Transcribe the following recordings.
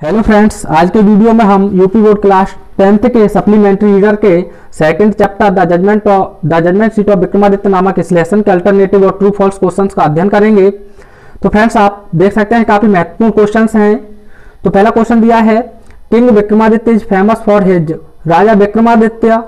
Hello friends, आज के video में हम यूपी बोर्ड क्लास 10th के सप्लीमेंट्री रीडर के second chapter the judgement seat of Vikramaditya नामक इस लेसन के अल्टरनेटिव और ट्रू फॉल्स क्वेश्चंस का अध्ययन करेंगे। तो फ्रेंड्स, आप देख सकते हैं काफी महत्वपूर्ण क्वेश्चंस हैं। तो पहला क्वेश्चन दिया है, king Vikramaditya is famous for his. राजा विक्रमादित्य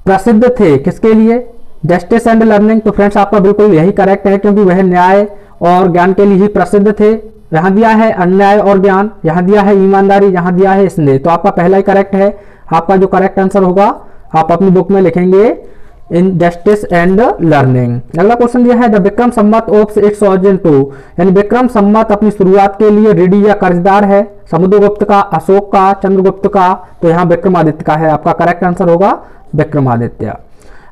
प्रसिद्ध थे किसके लिए? Justice and learning. तो फ्रेंड्स, आपका बिल्कुल यही करेक्ट है, क्योंकि वह न्याय और ज्ञान के लिए ही प्रसिद्ध थे। यहाँ दिया है अन्याय और ज्ञान, यहाँ दिया है ईमानदारी, यहाँ दिया है स्नेह। तो आपका पहला ही करेक्ट है। आपका जो करेक्ट आंसर होगा आप अपनी बुक में लिखेंगे इन जस्टिस एंड लर्निंग। अगला क्वेश्चन दिया है, the Vikram Samvat of its origin to. यानी विक्रम संवत अपनी शुरुआत के लिए ऋणी या कर्जदार है। समुद्रगुप्त का, अशोक का, चंद्रगुप्त का। तो यहाँ विक्रमादित्य का है। आपका करेक्ट आंसर होगा विक्रमादित्य।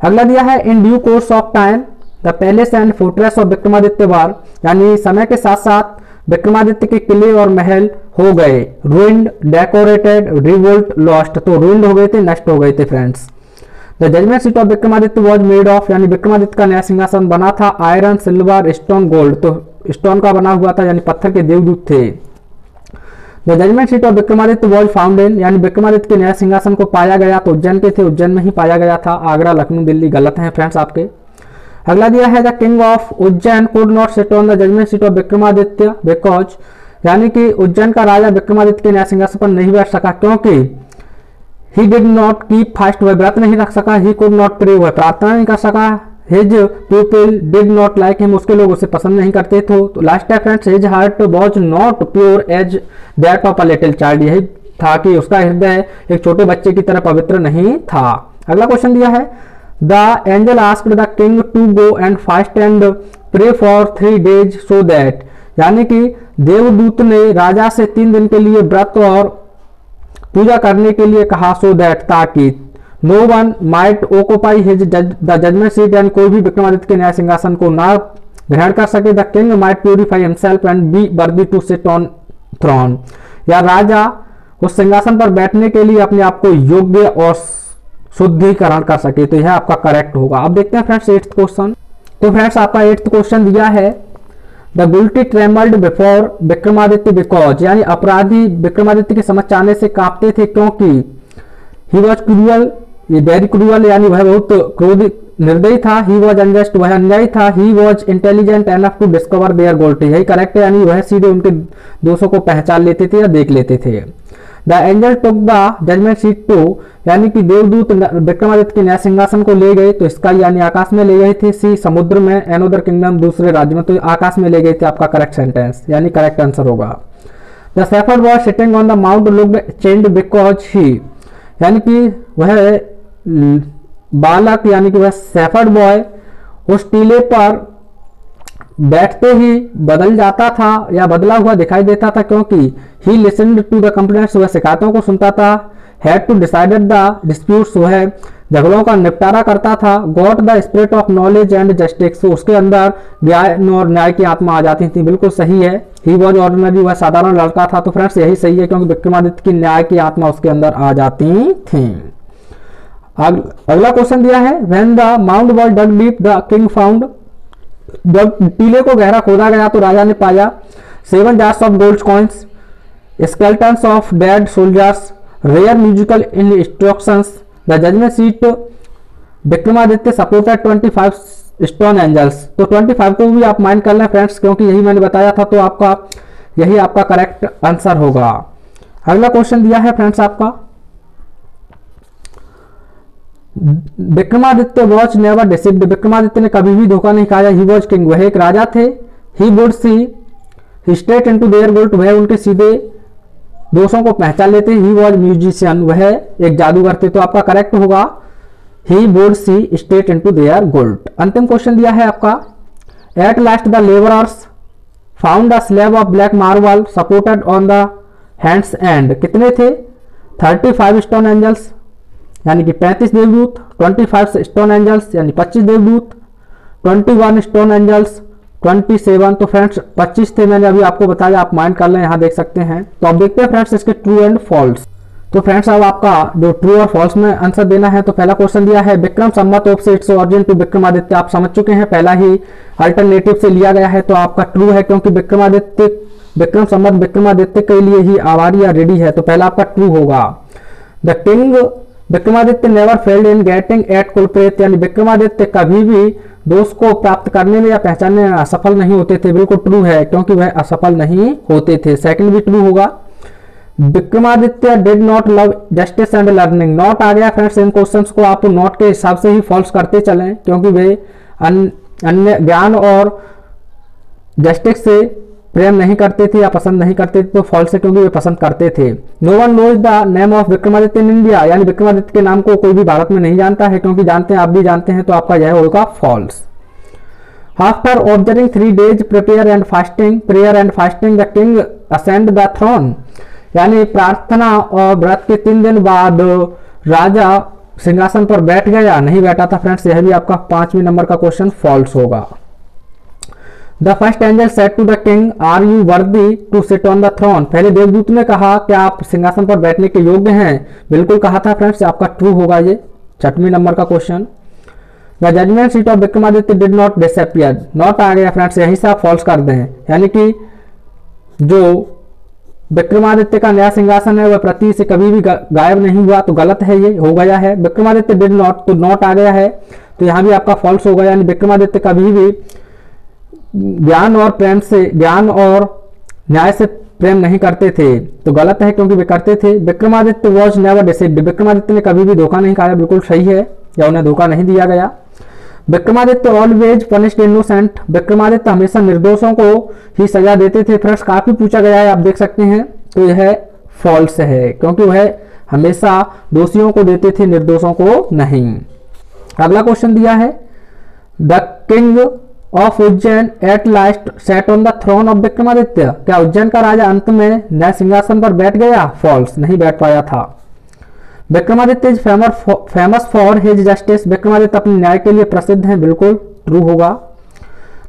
अगला दिया है, in due course of time the palace and fortress of Vikramaditya were. यानी समय के साथ साथ विक्रमादित्य के किले और महल हो गए रूइंड, डेकोरेटेड, रिवोल्ट, लॉस्ट। तो रूइंड हो गए थे, नष्ट हो गए थे friends. The judgement seat of Vikramaditya was made of. यानी विक्रमादित्य का नया सिंहासन बना था आयरन, सिल्वर, स्टोन, गोल्ड। तो स्टोन का बना हुआ था, यानी पत्थर के देवदूत थे। The judgement seat of Vikramaditya was found in. यानी विक्रमादित्य के नया सिंहासन को पाया गया तो उज्जैन के थे, उज्जैन में ही पाया गया था। आगरा, लखनऊ, दिल्ली गलत है फ्रेंड्स आपके। अगला दिया है, the king of Ujjain could not sit on the judgement seat of Vikramaditya because. यानी कि उज्जैन का राजा विक्रमादित्य के नया सिंहासन पर नहीं बैठ सका क्योंकि he did not keep fast. वह व्रत नहीं रख सका। He could not pray. वह प्रार्थना नहीं कर सका। His people did not like him. उसके लोग उसे पसंद नहीं करते थे। तो लास्ट है friends, his heart was not pure as that of a little child. यही था कि उसका हृदय एक छोटे बच्चे की तरह पवित्र नहीं था। अगला क्वेश्चन दिया है, The angel asked the king to go and fast and pray for 3 days so that। यानी कि देवदूत ने राजा से 3 दिन के लिए व्रत और पूजा करने के लिए कहा, so that ताकि no one might occupy his the judgment seat। यानी कोई भी विक्रमादित्य के न्याय सिंहासन को ना ग्रहण कर सके। The king might purify himself and be worthy to sit on throne। या राजा उस सिंहासन पर बैठने के लिए अपने आप को योग्य और शुद्धिकरण कर सके। तो यह आपका करेक्ट होगा। अब देखते हैं फ्रेंड्स 8th क्वेश्चन। तो फ्रेंड्स, आपका 8th क्वेश्चन दिया है, द गुल्टी ट्रेमल्ड बिफोर विक्रमादित्य बिकॉज। यानी अपराधी विक्रमादित्य के समक्ष आने से कांपते थे क्योंकि ही वॉज क्रूअल। ये वेरी क्रूअल, यानी वह बहुत क्रोधी निर्दयी था। ही वॉज अनजस्ट, वह अन्यायी था। He was intelligent enough to discover their guilty. यही करेक्ट है, यानी वह सीधे उनके दोषों को पहचान लेते थे या देख लेते थे। The angel took the judgement seat to. यानी कि देवदूत विक्रमादित्य के न्याय सिंहासन को ले गए तो इसका यानी आकाश में ले गए थे। सी समुद्र में, एनोदर किंगडम दूसरे राज्य में। तो आकाश में ले गए थे। आपका करेक्ट सेंटेंस यानी करेक्ट आंसर होगा। The shepherd was sitting on the mount looked changed because he. यानी कि वह बालक यानी कि वह शेफर्ड बॉय उस टीले पर बैठते ही बदल जाता था या बदला हुआ दिखाई देता था क्योंकि he listened to the complaints. वह शिकायतों को सुनता था। Had to decided the disputes. वह झगड़ों का निपटारा करता था। Got the spirit of knowledge and justice. उसके अंदर ज्ञान और न्याय की आत्मा आ जाती थी। बिल्कुल सही है। ही वॉज ऑर्डिनरी, वह साधारण लड़का था। तो फ्रेंड्स यही सही है, क्योंकि विक्रमादित्य की न्याय की आत्मा उसके अंदर आ जाती थी। अगला क्वेश्चन दिया है, when the mount was dug deep the king found. जब टीले को गहरा खोदा गया तो राजा ने पाया 7 jars of gold coins, skeletons of dead soldiers, rare musical instructions. The judgement seat Vikramaditya supported 25 stone angels. तो 25 को भी आप माइंड कर लें फ्रेंड्स, क्योंकि यही मैंने बताया था। तो आपका यही आपका करेक्ट आंसर होगा। अगला क्वेश्चन दिया है फ्रेंड्स आपका, Vikramaditya was never deceived. Vikramaditya ने कभी भी धोखा नहीं खाया। ही वॉज किंग, वह एक राजा थे। He would see straight into their guilt. वह उनके सीधे दोषों को पहचान लेते। ही वॉज म्यूजिशियन, वह एक जादूगर थे। तो आपका करेक्ट होगा he would see straight into their guilt. अंतिम क्वेश्चन दिया है आपका, at last the labourers found a slab of black marble supported on the hands and. कितने थे? 35 स्टोन एंजल्स यानी कि 35 देवदूत, 25 स्टोन एंजल्स यानी 25 देवदूत, 21 स्टोन एंजल्स 27। तो फ्रेंड्स 25 थे, मैंने अभी आपको बताया। आप माइंड कर लें, यहाँ देख सकते हैं। तो अब देखते हैं फ्रेंड्स इसके ट्रू एंड फॉल्स। तो फ्रेंड्स अब आपका जो ट्रू और फॉल्स में आंसर देना है। तो पहला क्वेश्चन दिया है, Vikram Samvat of its origin to Vikramaditya. आप समझ चुके हैं, पहला ही अल्टरनेटिव से लिया गया है। तो आपका ट्रू है, क्योंकि विक्रमादित्य विक्रम संवत विक्रमादित्य के लिए ही आभारी या रेडी है, तो पहला आपका ट्रू होगा। The king Vikramaditya never failed in getting at culprit, यानी विक्रमादित्य कभी भी दोष को प्राप्त करने में या पहचानने में असफल नहीं होते थे, बिल्कुल ट्रू है क्योंकि वह असफल नहीं होते थे। सेकंड भी ट्रू होगा। Vikramaditya did not love justice and learning, not आ गया फ्रेंड्स। इन क्वेश्चंस को आप नॉट के हिसाब से ही फॉल्स करते चलें क्योंकि वे अन्य ज्ञान और जस्टिस से प्रेम नहीं करते थे या पसंद नहीं करते थे, तो फॉल्स है क्योंकि वे पसंद करते थे। No one knows the name of Vikramaditya in India, यानी विक्रमादित्य के नाम को कोई भी भारत में नहीं जानता है, क्योंकि जानते हैं आप भी जानते हैं, तो आपका यह होगा false. After observing 3 days prayer and fasting the king ascend the throne, यानी प्रार्थना और व्रत के 3 दिन बाद राजा सिंहासन पर बैठ गया, नहीं बैठा था फ्रेंड्स। यह भी आपका 5वें नंबर का क्वेश्चन फॉल्स होगा। The first angel said to the king are you worthy to sit on the throne, पहले देवदूत ने कहा क्या आप सिंहासन पर बैठने के योग्य हैं, बिल्कुल कहा था फ्रेंड्स, आपका ट्रू होगा ये 6वें नंबर का question. The judgement seat of Vikramaditya did not disappear, not आ गया फ्रेंड्स, यहीं से आप फॉल्स कर दें, यानी कि जो विक्रमादित्य का नया सिंहासन है वह पृथ्वी से कभी भी गायब नहीं हुआ, तो गलत है, ये हो गया है। विक्रमादित्य डिड नॉट, तो नॉट आ गया है, तो यहाँ भी आपका फॉल्स होगा, यानी विक्रमादित्य कभी भी ज्ञान और न्याय से प्रेम नहीं करते थे, तो गलत है क्योंकि वे करते थे। Vikramaditya was never deceived, Vikramaditya ने कभी भी धोखा नहीं खाया, बिल्कुल सही है, या उन्हें धोखा नहीं दिया गया। Vikramaditya always punished innocent, Vikramaditya हमेशा निर्दोषों को ही सजा देते थे। फ्रेंड्स काफी पूछा गया है, आप देख सकते हैं, तो यह फॉल्स है क्योंकि वह हमेशा दोषियों को देते थे, निर्दोषों को नहीं। अगला क्वेश्चन दिया है the king of Ujjain at last set on the throne of Vikramaditya, क्या उज्जैन का राजा अंत में नए सिंहासन पर बैठ गया, फॉल्स, नहीं बैठ पाया था। Vikramaditya is famous for his justice, Vikramaditya अपने न्याय के लिए प्रसिद्ध हैं, बिल्कुल ट्रू होगा।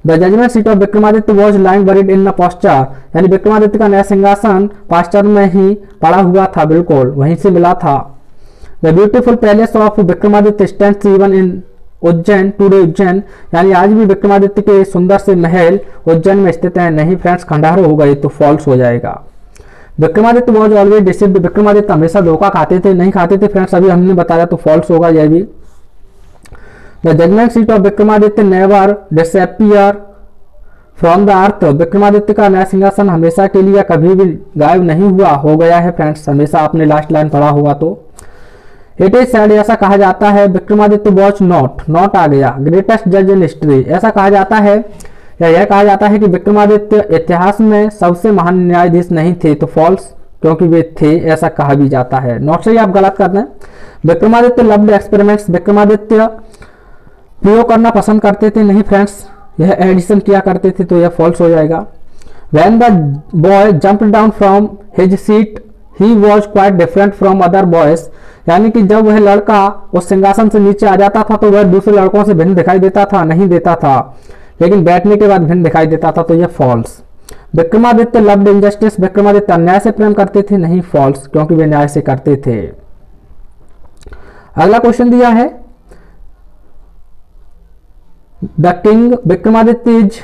The judgement seat of Vikramaditya was lying buried in the pasture, यानी विक्रमादित्य का नया सिंहासन पास्चर में ही पड़ा हुआ था, बिल्कुल वहीं से मिला था। The beautiful palace of Vikramaditya stands even in Ujjain today, Ujjain, यानी आज भी विक्रमादित्य के सुंदर से महल उज्जैन में स्थित है, नहीं फ्रेंड्स खंडहर हो गए, तो फॉल्स हो जाएगा। Vikramaditya was always deceived, Vikramaditya हमेशा धोखा खाते थे, नहीं खाते थे फ्रेंड्स, अभी हमने बताया, तो फॉल्स होगा यह भी। The judgement seat of Vikramaditya never disappear from the earth, Vikramaditya का नया सिंहासन हमेशा के लिए कभी भी गायब नहीं हुआ, हो गया है फ्रेंड्स, हमेशा आपने लास्ट लाइन पढ़ा होगा तो। इट इज सैड, ऐसा कहा जाता है विक्रमादित्य वॉज नॉट आ गया ग्रेटेस्ट जज इन हिस्ट्री, ऐसा कहा जाता है या यह कहा जाता है कि विक्रमादित्य इतिहास में सबसे महान न्यायाधीश नहीं थे, तो फॉल्स क्योंकि वे थे, ऐसा कहा भी जाता है। नॉट से ही आप गलत कर दें। विक्रमादित्य लव्ड एक्सपेरिमेंट्स, विक्रमादित्य प्रयोग करना पसंद करते थे, नहीं फ्रेंड्स, यह एडिशन किया करते थे, तो यह फॉल्स हो जाएगा। When the boy jumped down from his seat he was quite different from other boys, यानी कि जब वह लड़का उस सिंहासन से नीचे आ जाता था तो वह दूसरे लड़कों से भिन्न दिखाई देता था, नहीं देता था, लेकिन बैठने के बाद भिन्न दिखाई देता था, तो यह false. Vikramaditya loved injustice, Vikramaditya अन्याय से प्रेम करते थे, नहीं फॉल्स क्योंकि वे न्याय से करते थे। अगला क्वेश्चन दिया है the king Vikramaditya is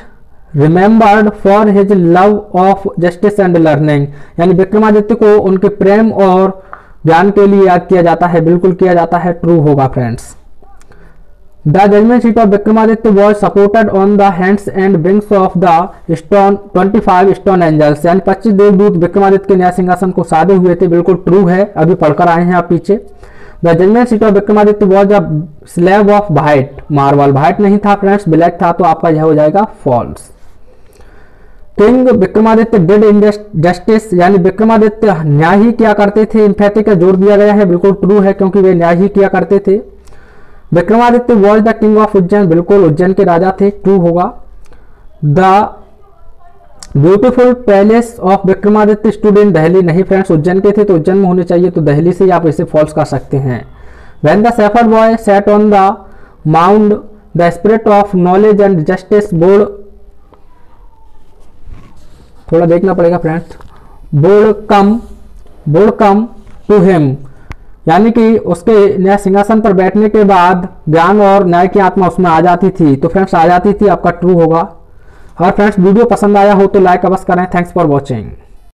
remembered for his love of justice and learning, यानी विक्रमादित्य को उनके प्रेम और ज्ञान के लिए याद किया जाता है, बिल्कुल किया जाता है, ट्रू होगा friends. The judgement seat of Vikramaditya was supported on the hands and wings of the stone 25 stone angels, यानी 25 देवदूत विक्रमादित्य के नया सिंहासन को साधे हुए थे, बिल्कुल ट्रू है, अभी पढ़कर आए हैं आप पीछे। The judgement seat of Vikramaditya was a slab of white marble, white नहीं था फ्रेंड्स, ब्लैक था, तो आपका यह हो जाएगा false. King Vikramaditya did justice, यानी विक्रमादित्य न्याय ही किया करते थे, इम्फेटिक का जोर दिया गया है, बिल्कुल ट्रू है क्योंकि वे न्याय ही किया करते थे। Vikramaditya was the king of Ujjain, बिल्कुल उज्जैन के राजा थे, ट्रू होगा। The beautiful palace of Vikramaditya stood in Delhi, नहीं फ्रेंड्स उज्जैन के थे, तो उज्जैन में होने चाहिए, तो दिल्ली से आप इसे फॉल्स कर सकते हैं। When the shepherd boy sat on the mound the spirit of knowledge and justice board, थोड़ा देखना पड़ेगा friends, board come to him, यानी कि उसके नया सिंहासन पर बैठने के बाद ज्ञान और न्याय की आत्मा उसमें आ जाती थी, तो फ्रेंड्स आ जाती थी, आपका ट्रू होगा। और फ्रेंड्स वीडियो पसंद आया हो तो लाइक अवश्य करें। Thanks for watching.